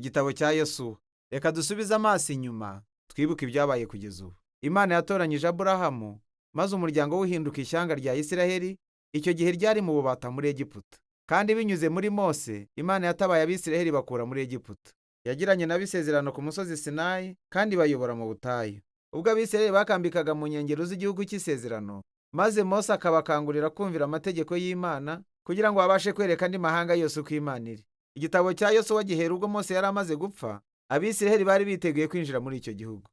Igitabo cya Yosuwa. Reka dusubize amaso inyuma, twibuke ibyabaye kugeza ubu. Imana yatoranyije Aburahamu, maze umuryango we uhinduka ishyanga rya Isiraheli, icyo gihe ryari mu bubata muri Egiputa. Kandi binyuze muri Mose, Imana yatabaye Abisiraheli bakura muri Egiputa. Yagiranye nabo isezerano ku musozi Sinayi, kandi bayobora mu butayu. Ubwo Abisiraheli bakambikaga mu nkengero z'igihugu cy'isezerano, maze Mose akabakangurira kumvira amategeko y'Imana, kugira ngo babashe kwereka andi mahanga yose uko Imana iri. Igitabo cya Yosuwa gihera ubwo Mose yari amaze gupfa, Abisiraheli bari biteguye kwinjira muri icyo gihugu.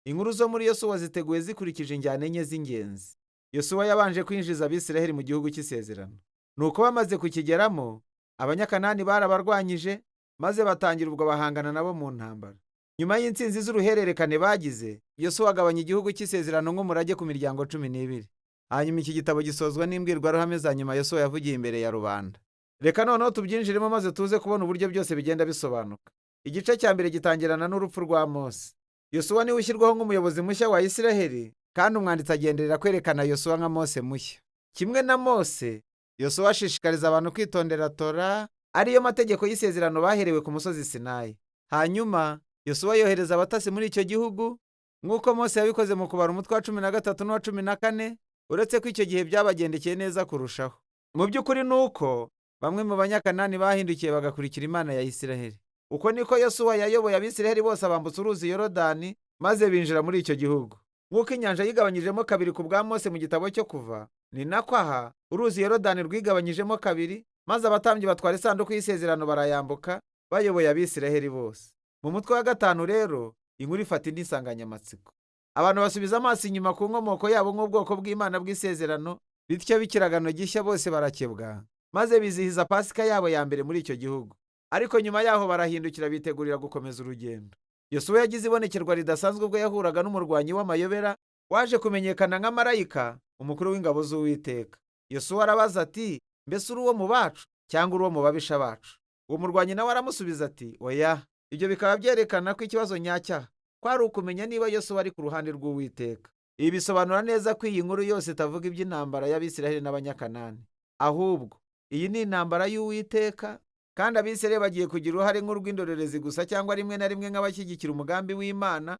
Inkuru zo muri Yosuwa ziteguye zikurikije injyana enye z'ingenzi. Yosuwa yabanje kwinjiza Abisiraheli mu gihugu cy'isezerano. Nuko bamaze kukigeramo, Abanyakanani barabarwanyije, maze batangira ubwo bahangana nabo mu ntambara. Nyuma y'intsinzi z'uruhererekane bagize, Yosuwa agabanya igihugu cy'isezerano nk'umurage ku miryango 12. Hanyuma iki gitabo gisozwa n'imbwirwaruhame za nyuma Yosuwa yavugiye imbere ya rubanda. Reka noneho tubyinjiremo maze tuze kubona uburyo byose bigenda bisobanuka. Igice cya mbere gitangirana n'urupfu rwa Mose. Yosuwa niwe ushyirwaho nk'umuyobozi mushya wa Isiraheli, kandi umwanditsi agenderera kwerekana Yosuwa nka Mose mushya. Kimwe na Mose, Yosuwa ashishikariza abantu kwitondera Tora, ariyo mategeko y'isezerano baherewe ku musozi Sinayi. Hanyuma Yosuwa yohereza abatasi muri icyo gihugu, nk'uko Mose yabikoze mu kubara umutwe wa 13 n'uwa 14, uretse ko icyo gihe byabagendekeye neza kurushaho. Mu by'ukuri ni uko bamwe mu Banyakanani bahindukiye bagakurikira Imana ya Isiraheli. Uko niko Yosuwa yayoboye Abisiraheli bose bambutse uruzi Yorodani, maze binjira muri icyo gihugu. Nk'uko inyanja yigabanyijemo kabiri ku bwa Mose mu gitabo cyo Kuva, ni nako aha uruzi Yorodani rwigabanyijemo kabiri, maze abatambyi batwara isanduku y'isezerano barayambuka, bayoboye Abisiraheli bose. Mu mutwe wa 5 rero, inkuru ifata indi nsanganyamatsiko. Abantu basubiza amaso inyuma ku nkomoko yabo nk'ubwoko bw'Imana bw'isezerano, bityo b'ikiragano gishya bose barakebwa, maze bizihiza Pasika yabo ya mbere muri icyo gihugu. Ariko nyuma yaho barahindukira bitegurira gukomeza urugendo. Yosuwa yagize ibonekerwa ridasanzwe ubwo yahuraga n'umurwanyi w'amayobera, waje kumenyekana nka marayika, umukuru w'ingabo z'Uwiteka. Yosuwa arabaza ati, mbese uri uwo mu bacu cyangwa uri uwo mu babisha bacu? Uwo murwanyi nawe aramusubiza ati, oya. Ibyo bikaba byerekana ko ikibazo nyacyaha kwari ukumenya niba Yosuwa ari ku ruhande rw'Uwiteka. Ibi bisobanura neza ko iyi nkuru yose itavuga iby'intambara y'Abisiraheli n'Abanyakanani. Ahubwo, iyi ni intambara y'Uwiteka, kandi Abisiraheli bagiye kugira uruhare nk'urw'indorerezi gusa cyangwa rimwe na rimwe nk'abashyigikira umugambi w'Imana.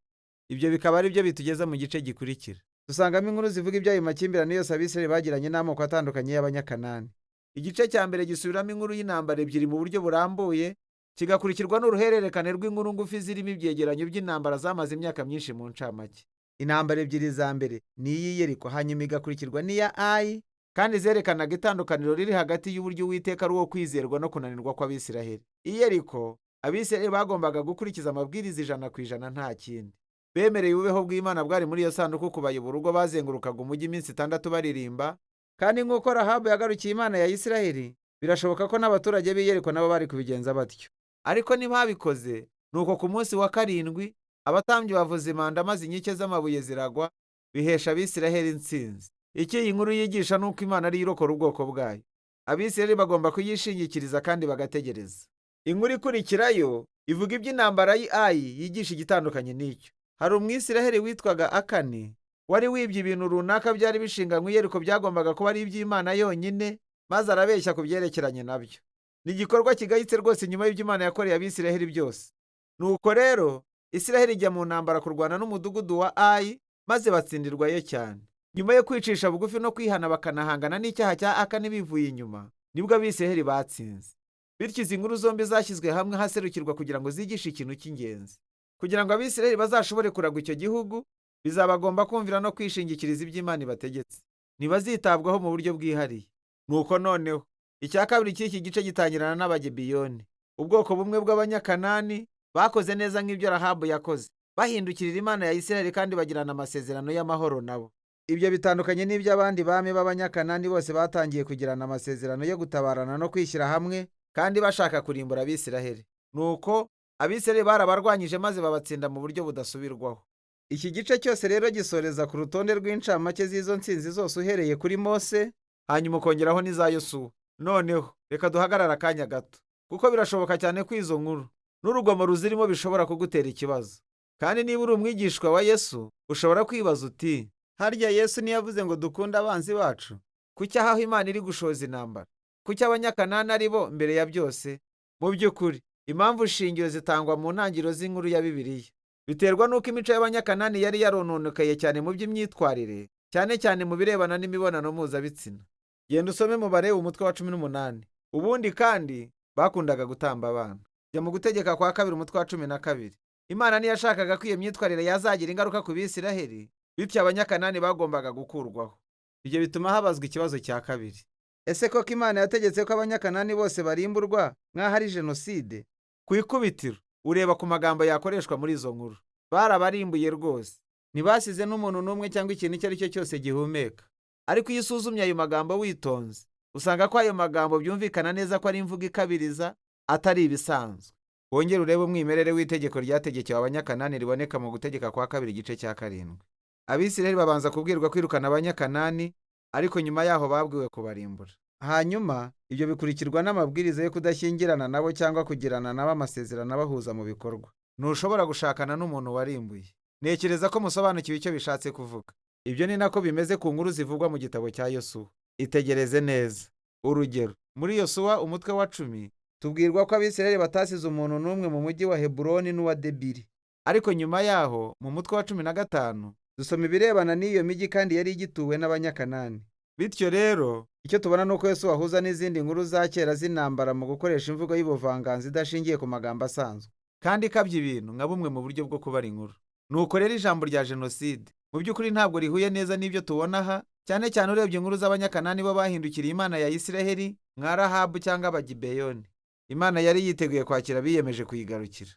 Ibyo bikaba ari byo bitugeza mu gice gikurikira. Dusangamo inkuru zivuga iby'ayo makimbirane yose Abisiraheli bagiranye n'amoko atandukanye y'Abanyakanani. Igice cya mbere gisubiramo inkuru y'intambara ebyiri mu buryo burambuye, kigakurikirwa n'uruhererekane rw'inkuru ngufi zirimo ibyegeranyo by'intambara zamaze imyaka myinshi mu ncamake. Intambara ebyiri za mbere ni iy'i Yeriko, hanyuma igakurikirwa n'iya Ayi, kandi zerekanaga itandukaniro riri hagati y'uburyo Uwiteka ari uwo kwizerwa no kunanirwa kw'Abisiraheli. I Yeriko, Abisiraheli bagombaga gukurikiza amabwiriza 100% nta kindi. Bemereye ububeho bw'Imana bwari muri iyo sanduku kubayobora ubwo bazengurukaga umujyi iminsi 6 baririmba, kandi nk'uko Rahabu yagarukiye Imana ya Isiraheli, birashoboka ko n'abaturage b'i Yeriko nabo bari kubigenza batyo. Ariko ntibabikoze, nuko ku munsi wa 7 abatambyi bavuza impanda, maze inkike z'amabuye ziragwa, bihesha Abisiraheli intsinzi. Icyo iyi nkuru yigisha nuko Imana ari irokora ubwoko bwayo. Abisiraheli bagomba kuyishingikiriza kandi bagategereza. Inkuru ikurikirayo ivuga iby'intambara y'Ayi yigisha igitandukanye n'icyo. Hari Umwisiraheli witwaga Akani, wari wibye ibintu runaka byari bishinganywe i Yeriko byagombaga kuba ari iby'Imana yonyine, maze arabeshya ku byerekeranye nabyo. Ni igikorwa kigayitse rwose nyuma y'Imana yakoreye Abisiraheli byose. Nuko rero Isiraheli ijya mu ntambara kurwana n'umudugudu wa Ayi, maze batsindirwayo cyane. Nyuma yo kwicisha bugufi no kwihana bakanahangana n'icyaha cya Akani bivuye inyuma, nibwo Abisiraheli batsinze. Bityo izi nkuru zombi zashyizwe hamwe haserukirwa kugira ngo zigishe ikintu cy'ingenzi. Kugira ngo Abisiraheli bazashobore kuragwa icyo gihugu, bizabagomba kumvira no kwishingikiriza iby'Imana ibategetse. Ntibazitabwaho mu buryo bwihariye. Nuko noneho icya kabiri cy'iki gice gitangirana n'Abagebiyoni, ubwoko bumwe bw'Abanyakanani bakoze neza nk'ibyo Rahabu yakoze, bahindukirira Imana ya Isiraheli kandi bagirana amasezerano y'amahoro nabo. Ibyo bitandukanye n'iby'abandi bami b'Abanyakanani bose batangiye kugirana amasezerano yo gutabarana no kwishyira hamwe, kandi bashaka kurimbura Abisiraheli. Nuko Abisiraheli barabarwanyije maze babatsinda mu buryo budasubirwaho. Iki gice cyose rero gisoreza ku rutonde rw'incamake z'izo ntsinzi zose uhereye kuri Mose, hanyuma ukongeraho n'iza Yosuwa. Noneho reka duhagarara akanya gato, kuko birashoboka cyane ko izo nkuru n'urugomo ruzirimo bishobora kugutera ikibazo. Kandi niba uri umwigishwa wa Yesu, ushobora kwibaza uti, harya Yesu niyavuze ngo dukunde abanzi bacu? Kuki aho Imana iri gushoza intambara? Kuki Abanyakanani ari bo mbere ya byose? Mu by'ukuri impamvu shingiro zitangwa mu ntangiriro z'inkuru ya Bibiliya. Biterwa n'uko imico y'Abanyakanani yari yarononekaye cyane mu by'imyitwarire, cyane cyane mu birebana n'imibonano mpuzabitsina. Genda usome mu Balewi umutwe wa 18. Ubundi kandi bakundaga gutamba abana. Jya mu Gutegeka kwa kabiri umutwe wa 12. Imana ntiyashakaga ko iyo myitwarire yazagira ingaruka ku Bisiraheli, bityo Abanyakanani bagombaga gukurwaho. Ibyo bituma habazwa ikibazo cya kabiri. Ese koko Imana yategetse ko Abanyakanani bose barimburwa nk'aho ari jenoside? Ku ikubitiro, ureba ku magambo yakoreshwa muri izo nkuru. Barabarimbuye rwose. Ntibasize n'umuntu n'umwe cyangwa ikintu icyo ari cyo cyose gihumeka. Ariko iyo usuzumye ayo magambo witonze, usanga ko ayo magambo byumvikana neza ko ari imvugo ikabiriza, atari ibisanzwe. Wongere urebe umwimerere w'itegeko ryategekewe Abanyakanani riboneka mu Gutegeka kwa kabiri igice cya 7. Abisiraheli babanza kubwirwa kwirukana Abanyakanani, ariko nyuma yaho babwiwe kubarimbura. Hanyuma ibyo bikurikirwa n'amabwiriza yo kudashyingirana nabo cyangwa kugirana nabo amasezerano abahuza mu bikorwa. Ntushobora gushakana n'umuntu warimbuye. Ntekereza ko musobanukiwe icyo bishatse kuvuga. Ibyo ni nako bimeze ku nkuru zivugwa mu gitabo cya Yosuwa. Itegereze neza. Urugero, muri Yosuwa umutwe wa 10 tubwirwa ko Abisiraheli batasize umuntu n'umwe mu mujyi wa Heburoni n'uwa Debiri. Ariko nyuma yaho mu mutwe wa 15 dusoma ibirebana n'iyo mijyi kandi yari igituwe n'Abanyakanani. Bityo rero icyo tubona nuko Yesu ahuza n'izindi nkuru za kera z'intambara mu gukoresha imvugo y'ubuvanganzo idashingiye ku magambo asanzwe, kandi ikabya ibintu nka bumwe mu buryo bwo kubara inkuru. Nuko rero ijambo rya jenoside mu by'ukuri ntabwo rihuye neza n'ibyo tubona aha, cyane cyane urebye inkuru z'Abanyakanani bo bahindukiriye Imana ya Isiraheli nka Rahabu cyangwa Abagibeyoni. Imana yari yiteguye kwakira biyemeje kuyigarukira.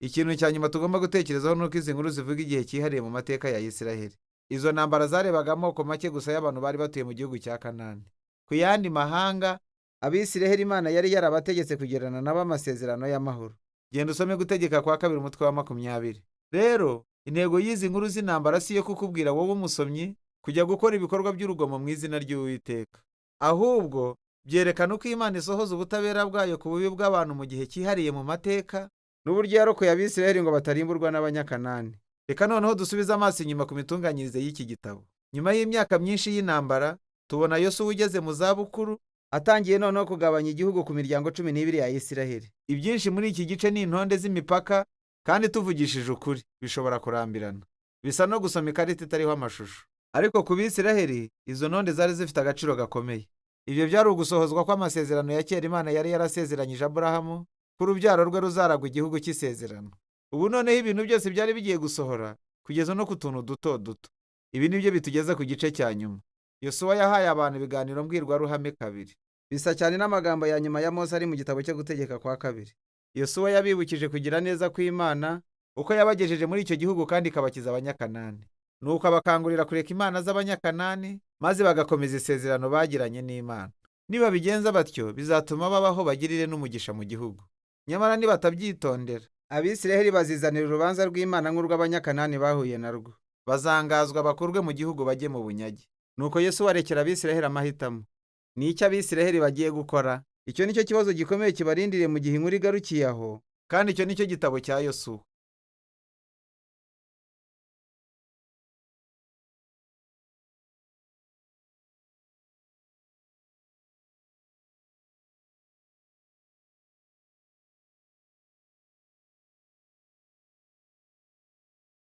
Ikintu cya nyuma tugomba gutekerezaho nuko izi nkuru zivuga igihe cyihariye mu mateka ya Isiraheli. Izo ntambara zarebaga amoko make gusa y'abantu bari batuye mu gihugu cya Kanani. Ku yandi mahanga, Abisiraheli Imana yari yarabategetse kugirana nabo amasezerano y'amahoro. Genda usome Gutegeka kwa kabiri umutwe wa 20. Rero intego y'izi nkuru z'intambara si yo kukubwira wowe umusomyi kujya gukora ibikorwa by'urugomo mu izina ry'Uwiteka. Ahubwo byerekana uko Imana isohoza ubutabera bwayo ku bubi bw'abantu mu gihe cyihariye mu mateka, n'uburyo yarokoye Abisiraheli ngo batarimburwa n'Abanyakanani. Reka noneho dusubize amaso inyuma ku mitunganyirize y'iki gitabo. Nyuma y'imyaka myinshi y'intambara, tubona Yosuwa ugeze mu zabukuru, atangiye noneho kugabanya igihugu ku miryango 12 ya Isiraheli. Ibyinshi muri iki gice ni intonde z'imipaka, kandi tuvugishije ukuri bishobora kurambirana. Bisa no gusoma ikarita itariho amashusho. Ariko ku Bisiraheli izo ntonde zari zifite agaciro gakomeye. Ibyo byari ugusohozwa kw'amasezerano ya kera Imana yari yarasezeranyije Aburahamu ko urubyaro rwe ruzaragwa igihugu cy'isezerano. Ubu noneho ibintu byose byari bigiye gusohora, kugeza no ku tuntu duto duto. Ibi nibyo bitugeza ku gice cya nyuma. Yosuwa yahaye abantu ibiganiro mbwirwaruhame 2. Bisa cyane n'amagambo ya nyuma ya Mose ari mu gitabo cyo Gutegeka kwa 2. Yosuwa yabibukije kugira neza kw'Imana uko yabagejeje muri icyo gihugu kandi ikabakiza Abanyakanani. Nuko abakangurira kureka imana z'Abanyakanani maze bagakomeza isezerano bagiranye n'Imana. Niba bigenza batyo bizatuma babaho bagirire n'umugisha mu gihugu. Nyamara nibatabyitondera, Abisiraheli bazizanira urubanza rw'Imana nk'urw'Abanyakanani bahuye narwo. Bazangazwa bakurwe mu gihugu bajye mu bunyage. Nuko Yesu arekera Abisiraheli amahitamo. Ni icyo Abisiraheli bagiye gukora? Icyo nicyo kibazo gikomeye kibarindiriye mu gihe inkuru igarukiye aho, kandi icyo nicyo gitabo cya Yosuwa.